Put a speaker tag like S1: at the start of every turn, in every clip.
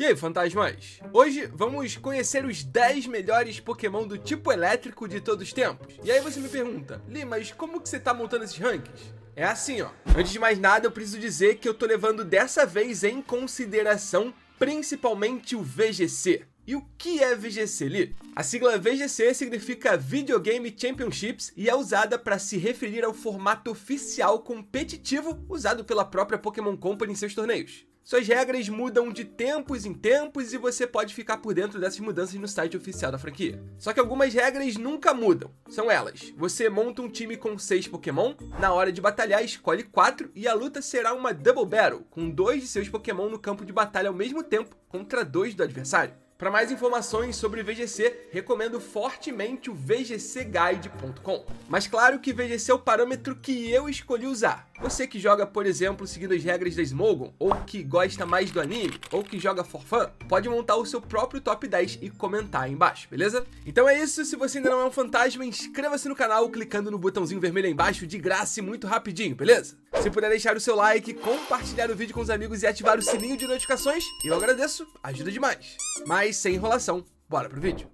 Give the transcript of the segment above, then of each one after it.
S1: E aí, fantasmas? Hoje vamos conhecer os 10 melhores Pokémon do tipo elétrico de todos os tempos. E aí você me pergunta, Li, mas como que você tá montando esses rankings? É assim, ó. Antes de mais nada, eu preciso dizer que eu tô levando dessa vez em consideração principalmente o VGC. E o que é VGC, Li? A sigla VGC significa Video Game Championships e é usada para se referir ao formato oficial competitivo usado pela própria Pokémon Company em seus torneios. Suas regras mudam de tempos em tempos e você pode ficar por dentro dessas mudanças no site oficial da franquia. Só que algumas regras nunca mudam. São elas: você monta um time com 6 Pokémon, na hora de batalhar escolhe 4 e a luta será uma Double Battle, com 2 de seus Pokémon no campo de batalha ao mesmo tempo contra 2 do adversário. Para mais informações sobre VGC, recomendo fortemente o vgcguide.com. Mas claro que VGC é o parâmetro que eu escolhi usar. Você que joga, por exemplo, seguindo as regras da Smogon, ou que gosta mais do anime, ou que joga for fun, pode montar o seu próprio top 10 e comentar aí embaixo, beleza? Então é isso, se você ainda não é um fantasma, inscreva-se no canal clicando no botãozinho vermelho aí embaixo de graça e muito rapidinho, beleza? Se puder deixar o seu like, compartilhar o vídeo com os amigos e ativar o sininho de notificações, eu agradeço, ajuda demais. Mas sem enrolação, bora pro vídeo.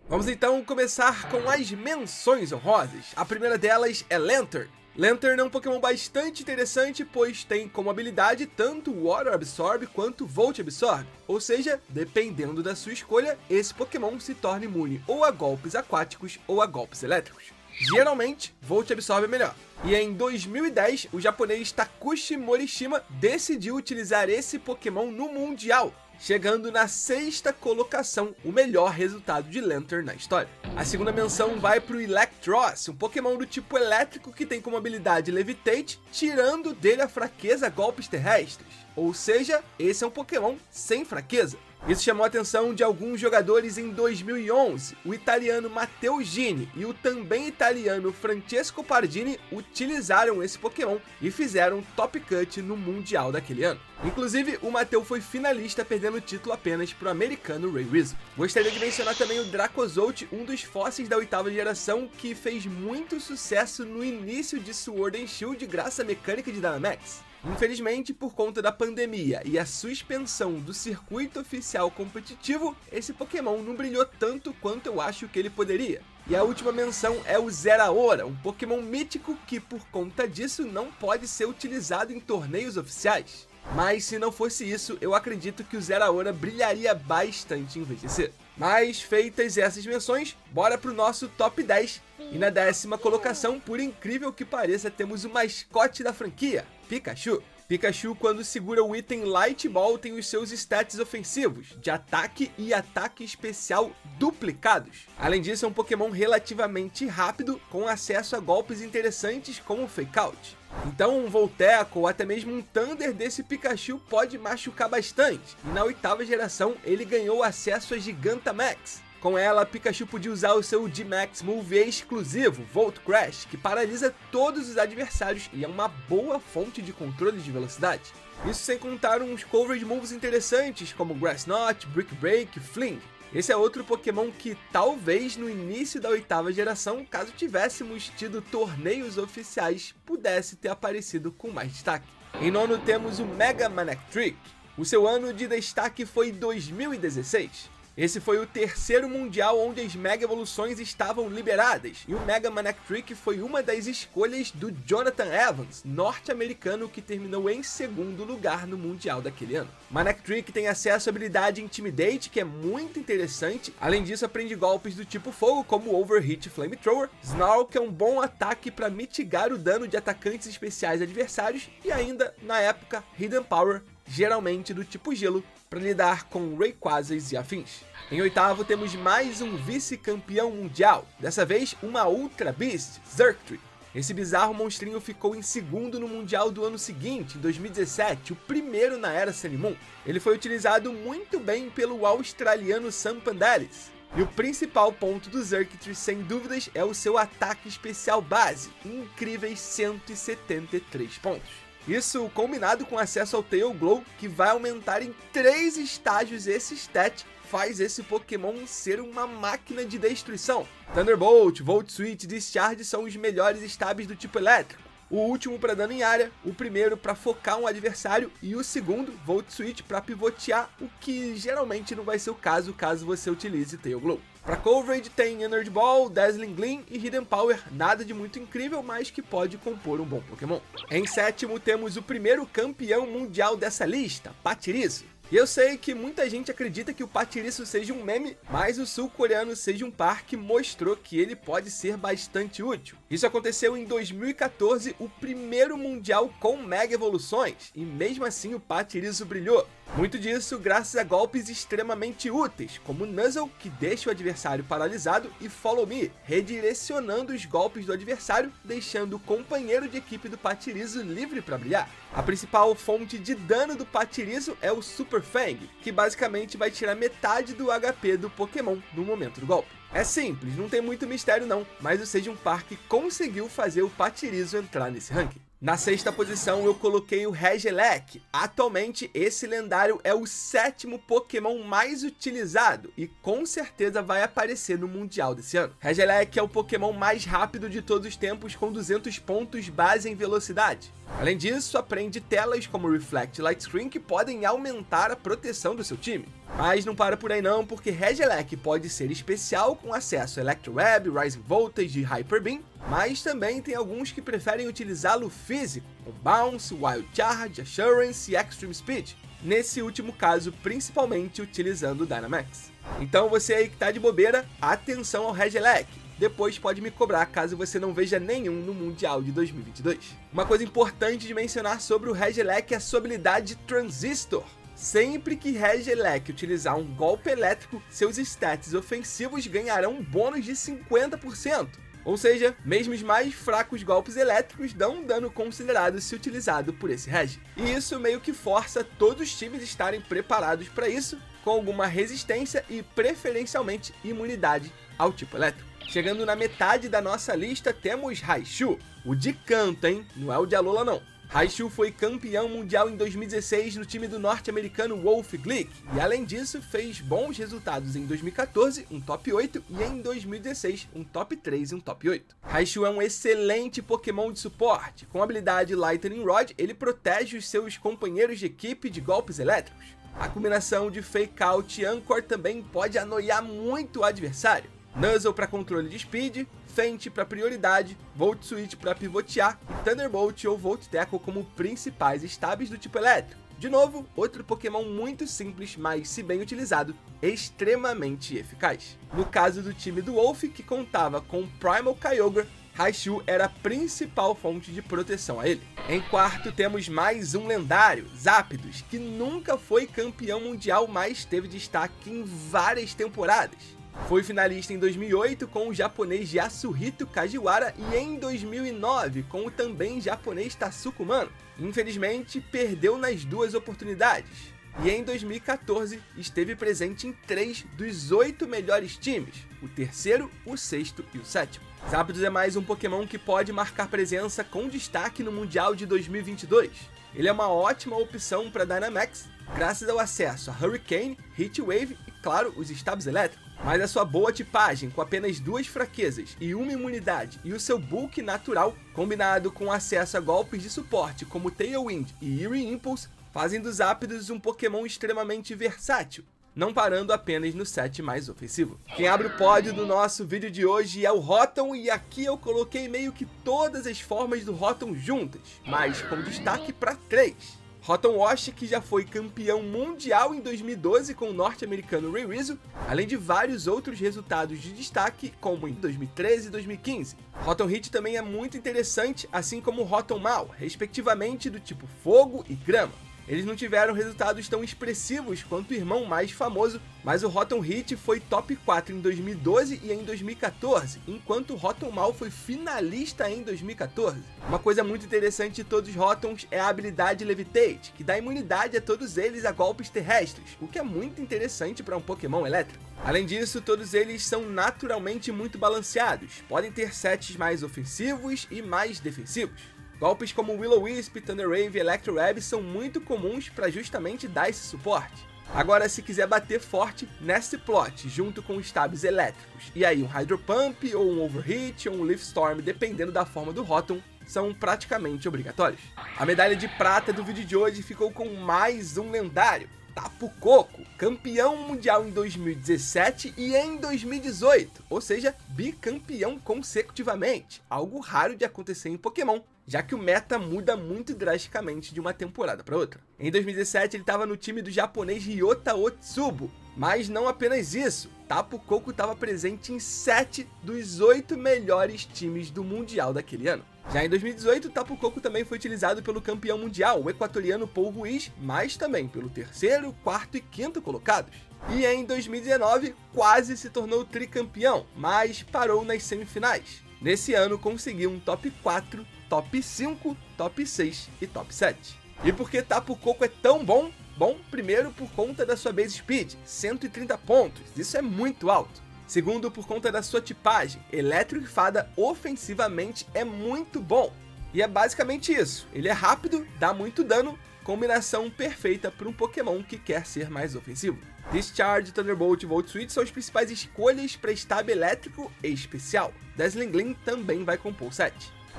S1: Vamos então começar com as menções honrosas. A primeira delas é Lanturn. Lanturn é um Pokémon bastante interessante, pois tem como habilidade tanto Water Absorb quanto Volt Absorb. Ou seja, dependendo da sua escolha, esse Pokémon se torna imune ou a golpes aquáticos ou a golpes elétricos. Geralmente, Volt Absorb é melhor. E em 2010, o japonês Takushi Morishima decidiu utilizar esse Pokémon no Mundial, chegando na 6ª colocação, o melhor resultado de Lanturn na história. A segunda menção vai para o Electros, um Pokémon do tipo elétrico que tem como habilidade Levitate, tirando dele a fraqueza a golpes terrestres. Ou seja, esse é um Pokémon sem fraqueza. Isso chamou a atenção de alguns jogadores em 2011. O italiano Matteo Gini e o também italiano Francesco Pardini utilizaram esse Pokémon e fizeram top cut no Mundial daquele ano. Inclusive, o Matteo foi finalista, perdendo o título apenas para o americano Ray Rizzo. Gostaria de mencionar também o Dracozolt, um dos fósseis da 8ª geração que fez muito sucesso no início de Sword and Shield graças à mecânica de Dynamax. Infelizmente, por conta da pandemia e a suspensão do circuito oficial competitivo, esse Pokémon não brilhou tanto quanto eu acho que ele poderia. E a última menção é o Zeraora, um Pokémon mítico que por conta disso não pode ser utilizado em torneios oficiais. Mas se não fosse isso, eu acredito que o Zeraora brilharia bastante em VGC. Mas feitas essas menções, bora pro nosso top 10. E na 10ª colocação, por incrível que pareça, temos o mascote da franquia, Pikachu. Pikachu, quando segura o item Light Ball, tem os seus stats ofensivos, de ataque e ataque especial duplicados. Além disso, é um Pokémon relativamente rápido, com acesso a golpes interessantes como o Fake Out. Então um Volteco ou até mesmo um Thunder desse Pikachu pode machucar bastante, e na 8ª geração ele ganhou acesso a Gigantamax. Com ela, Pikachu podia usar o seu D-Max Move exclusivo, Volt Crash, que paralisa todos os adversários e é uma boa fonte de controle de velocidade. Isso sem contar uns coverage moves interessantes como Grass Knot, Brick Break, Fling. Esse é outro Pokémon que talvez no início da 8ª geração, caso tivéssemos tido torneios oficiais, pudesse ter aparecido com mais destaque. Em 9º temos o Mega Manectric. O seu ano de destaque foi 2016. Esse foi o 3º mundial onde as Mega Evoluções estavam liberadas, e o Mega Manectric foi uma das escolhas do Jonathan Evans, norte-americano que terminou em 2º lugar no mundial daquele ano. Manectric tem acesso à habilidade Intimidate, que é muito interessante. Além disso, aprende golpes do tipo fogo, como Overheat Flamethrower, Snarl, que é um bom ataque para mitigar o dano de atacantes especiais adversários, e ainda, na época, Hidden Power, geralmente do tipo gelo, para lidar com Rayquazas e afins. Em 8º temos mais um vice-campeão mundial, dessa vez uma Ultra Beast, Xurkitree. Esse bizarro monstrinho ficou em 2º no mundial do ano seguinte, em 2017, o primeiro na era Sun e Moon. Ele foi utilizado muito bem pelo australiano Sam Pandelis. E o principal ponto do Xurkitree, sem dúvidas, é o seu ataque especial base, incríveis 173 pontos. Isso combinado com acesso ao Tail Glow, que vai aumentar em 3 estágios esse stat, faz esse Pokémon ser uma máquina de destruição. Thunderbolt, Volt Switch e Discharge são os melhores stabs do tipo elétrico. o último para dano em área, o primeiro para focar um adversário e o segundo, Volt Switch, para pivotear, o que geralmente não vai ser o caso você utilize Tail Glow. Para coverage tem Energy Ball, Dazzling Gleam e Hidden Power, nada de muito incrível, mas que pode compor um bom Pokémon. Em sétimo temos o primeiro campeão mundial dessa lista, Pachirisu. E eu sei que muita gente acredita que o Pachirisu seja um meme, mas o sul-coreano Sejun Park mostrou que ele pode ser bastante útil. Isso aconteceu em 2014, o primeiro mundial com Mega Evoluções, e mesmo assim o Pachirisu brilhou. Muito disso graças a golpes extremamente úteis, como Nuzzle, que deixa o adversário paralisado, e Follow Me, redirecionando os golpes do adversário, deixando o companheiro de equipe do Pachirisu livre para brilhar. A principal fonte de dano do Pachirisu é o Super Fang, que basicamente vai tirar metade do HP do Pokémon no momento do golpe. É simples, não tem muito mistério não, mas o Sejun Park conseguiu fazer o Pachirisu entrar nesse ranking. Na sexta posição eu coloquei o Regieleki. Atualmente esse lendário é o sétimo Pokémon mais utilizado e com certeza vai aparecer no Mundial desse ano. Regieleki é o Pokémon mais rápido de todos os tempos com 200 pontos base em velocidade. Além disso, aprende telas como Reflect Light Screen que podem aumentar a proteção do seu time. Mas não para por aí não, porque Regieleki pode ser especial com acesso a Electro Web, Rising Voltage e Hyper Beam, mas também tem alguns que preferem utilizá-lo físico, com Bounce, Wild Charge, Assurance e Extreme Speed. Nesse último caso, principalmente utilizando o Dynamax. Então você aí que tá de bobeira, atenção ao Regieleki. Depois pode me cobrar caso você não veja nenhum no Mundial de 2022. Uma coisa importante de mencionar sobre o Regieleki é a sua habilidade Transistor. Sempre que Regieleki utilizar um golpe elétrico, seus stats ofensivos ganharão um bônus de 50%. Ou seja, mesmo os mais fracos golpes elétricos dão um dano considerado se utilizado por esse Regi. E isso meio que força todos os times estarem preparados para isso, com alguma resistência e preferencialmente imunidade ao tipo elétrico. Chegando na metade da nossa lista temos Raichu, o de canto, hein? Não é o de Alola não. Raichu foi campeão mundial em 2016 no time do norte-americano Wolf Glick, e além disso fez bons resultados em 2014, um top 8, e em 2016, um top 3 e um top 8. Raichu é um excelente Pokémon de suporte, com a habilidade Lightning Rod ele protege os seus companheiros de equipe de golpes elétricos. A combinação de Fake Out e Anchor também pode anoiar muito o adversário. Nuzzle para controle de speed, Fente para prioridade, Volt Switch para pivotear e Thunderbolt ou Volt Tackle como principais stabs do tipo elétrico. De novo, outro Pokémon muito simples, mas se bem utilizado, extremamente eficaz. No caso do time do Wolf, que contava com Primal Kyogre, Raichu era a principal fonte de proteção a ele. Em quarto temos mais um lendário, Zapdos, que nunca foi campeão mundial, mas teve destaque em várias temporadas. Foi finalista em 2008 com o japonês Yasuhito Kajiwara e em 2009 com o também japonês Tasuku Mano. Infelizmente, perdeu nas duas oportunidades. E em 2014 esteve presente em 3 dos 8 melhores times, o terceiro, o sexto e o sétimo. Zapdos é mais um Pokémon que pode marcar presença com destaque no Mundial de 2022. Ele é uma ótima opção para Dynamax, graças ao acesso a Hurricane, Heat Wave e, claro, os stabs elétricos. Mas a sua boa tipagem, com apenas 2 fraquezas e 1 imunidade, e o seu bulk natural, combinado com acesso a golpes de suporte como Tailwind e Eerie Impulse, fazem dos Zapdos um Pokémon extremamente versátil, não parando apenas no set mais ofensivo. Quem abre o pódio do nosso vídeo de hoje é o Rotom, e aqui eu coloquei meio que todas as formas do Rotom juntas, mas com destaque para 3. Rotom Wash, que já foi campeão mundial em 2012 com o norte-americano Ray Rizzo, além de vários outros resultados de destaque, como em 2013 e 2015. Rotom Hit também é muito interessante, assim como o Rotom Mal, respectivamente do tipo fogo e grama. Eles não tiveram resultados tão expressivos quanto o irmão mais famoso, mas o Rotom Hit foi top 4 em 2012 e em 2014, enquanto o Rotom Mal foi finalista em 2014. Uma coisa muito interessante de todos os Rotons é a habilidade Levitate, que dá imunidade a todos eles a golpes terrestres, o que é muito interessante para um Pokémon elétrico. Além disso, todos eles são naturalmente muito balanceados, podem ter sets mais ofensivos e mais defensivos. Golpes como Will-O-Wisp, Thunder Wave e Electro Web são muito comuns para justamente dar esse suporte. Agora, se quiser bater forte, Nasty Plot junto com stabs elétricos, e aí um Hydro Pump, ou um Overheat, ou um Leaf Storm, dependendo da forma do Rotom, são praticamente obrigatórios. A medalha de prata do vídeo de hoje ficou com mais um lendário, Tapu Koko, campeão mundial em 2017 e em 2018, ou seja, bicampeão consecutivamente, algo raro de acontecer em Pokémon, já que o meta muda muito drasticamente de uma temporada para outra. Em 2017 ele estava no time do japonês Ryota Otsubo, mas não apenas isso, Tapu Koko estava presente em 7 dos 8 melhores times do Mundial daquele ano. Já em 2018, Tapu Koko também foi utilizado pelo campeão mundial, o equatoriano Paul Ruiz, mas também pelo terceiro, quarto e quinto colocados. E em 2019, quase se tornou tricampeão, mas parou nas semifinais. Nesse ano, conseguiu um top 4, top 5, top 6 e top 7. E por que Tapu Koko é tão bom? Bom, primeiro por conta da sua base speed, 130 pontos, isso é muito alto. Segundo, por conta da sua tipagem, Elétrico e Fada ofensivamente é muito bom. E é basicamente isso, ele é rápido, dá muito dano, combinação perfeita para um Pokémon que quer ser mais ofensivo. Discharge, Thunderbolt e Volt Switch são as principais escolhas para Stab Elétrico e Especial. Dazzling também vai compor o set.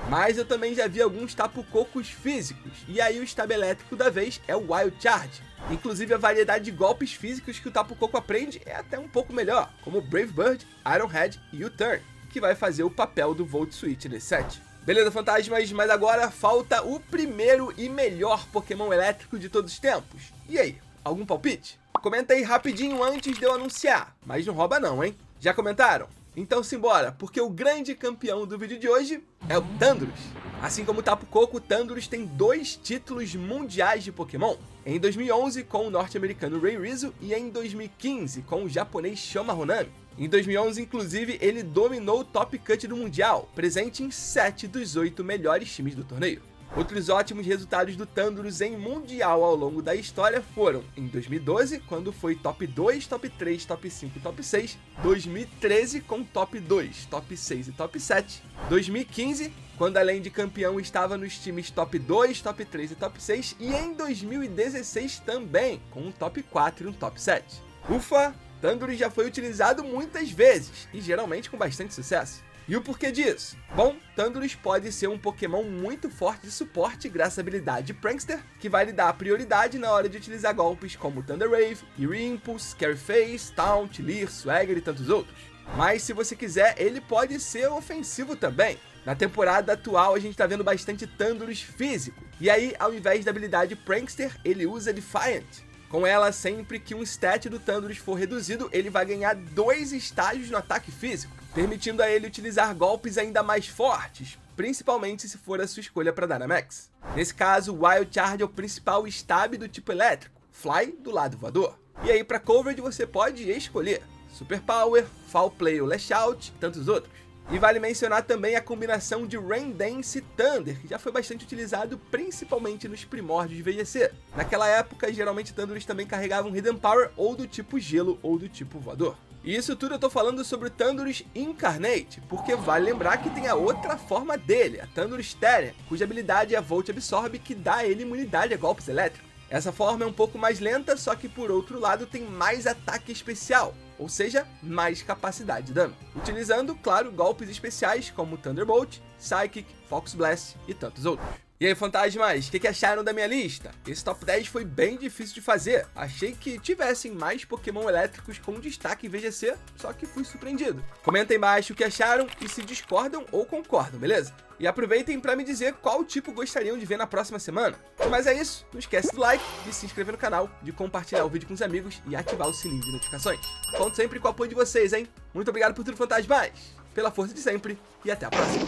S1: Mas eu também já vi alguns Tapu Kokos físicos, e aí o Stab Elétrico da vez é o Wild Charge. Inclusive a variedade de golpes físicos que o Tapu Koko aprende é até um pouco melhor, como Brave Bird, Iron Head e U-Turn, que vai fazer o papel do Volt Switch nesse set. Beleza, fantasmas, mas agora falta o primeiro e melhor Pokémon elétrico de todos os tempos. E aí, algum palpite? Comenta aí rapidinho antes de eu anunciar, mas não rouba não, hein? Já comentaram? Então simbora, porque o grande campeão do vídeo de hoje é o Thundurus. Assim como o Tapu Koko, o Thundurus tem 2 títulos mundiais de Pokémon. Em 2011 com o norte-americano Ray Rizzo e em 2015 com o japonês Shoma Honami. Em 2011, inclusive, ele dominou o Top Cut do Mundial, presente em 7 dos 8 melhores times do torneio. Outros ótimos resultados do Thundurus em Mundial ao longo da história foram em 2012, quando foi Top 2, Top 3, Top 5 e Top 6, 2013 com Top 2, Top 6 e Top 7, 2015, quando além de campeão estava nos times Top 2, Top 3 e Top 6, e em 2016 também, com um Top 4 e um Top 7. Ufa, Thundurus já foi utilizado muitas vezes, e geralmente com bastante sucesso. E o porquê disso? Bom, Thundurus pode ser um Pokémon muito forte de suporte graças à habilidade Prankster, que vai lhe dar prioridade na hora de utilizar golpes como Thunder Wave, Eerie Impulse, Carry Phase, Taunt, Leer, Swagger e tantos outros. Mas se você quiser, ele pode ser ofensivo também. Na temporada atual a gente tá vendo bastante Thundurus físico, e aí ao invés da habilidade Prankster, ele usa Defiant. Com ela, sempre que um stat do Thundurus for reduzido, ele vai ganhar 2 estágios no ataque físico, permitindo a ele utilizar golpes ainda mais fortes, principalmente se for a sua escolha para Dynamax. Nesse caso, o Wild Charge é o principal stab do tipo elétrico, Fly do lado voador. E aí para coverage você pode escolher Super Power, Foul Play ou Lash Out e tantos outros. E vale mencionar também a combinação de Rain Dance e Thunder, que já foi bastante utilizado principalmente nos primórdios de VGC. Naquela época, geralmente Thundurus também carregavam Hidden Power ou do tipo gelo ou do tipo voador. E isso tudo eu tô falando sobre o Thundurus Incarnate, porque vale lembrar que tem a outra forma dele, a Thundurus Terra, cuja habilidade é a Volt Absorb, que dá a ele imunidade a golpes elétricos. Essa forma é um pouco mais lenta, só que por outro lado tem mais ataque especial, ou seja, mais capacidade de dano, utilizando, claro, golpes especiais como Thunderbolt, Psychic, Fox Blast e tantos outros. E aí, fantasmas, o que acharam da minha lista? Esse top 10 foi bem difícil de fazer. Achei que tivessem mais Pokémon elétricos com destaque em VGC, só que fui surpreendido. Comentem embaixo o que acharam e se discordam ou concordam, beleza? E aproveitem para me dizer qual tipo gostariam de ver na próxima semana. Mas é isso, não esquece do like, de se inscrever no canal, de compartilhar o vídeo com os amigos e ativar o sininho de notificações. Conto sempre com o apoio de vocês, hein? Muito obrigado por tudo, fantasmas, pela força de sempre e até a próxima.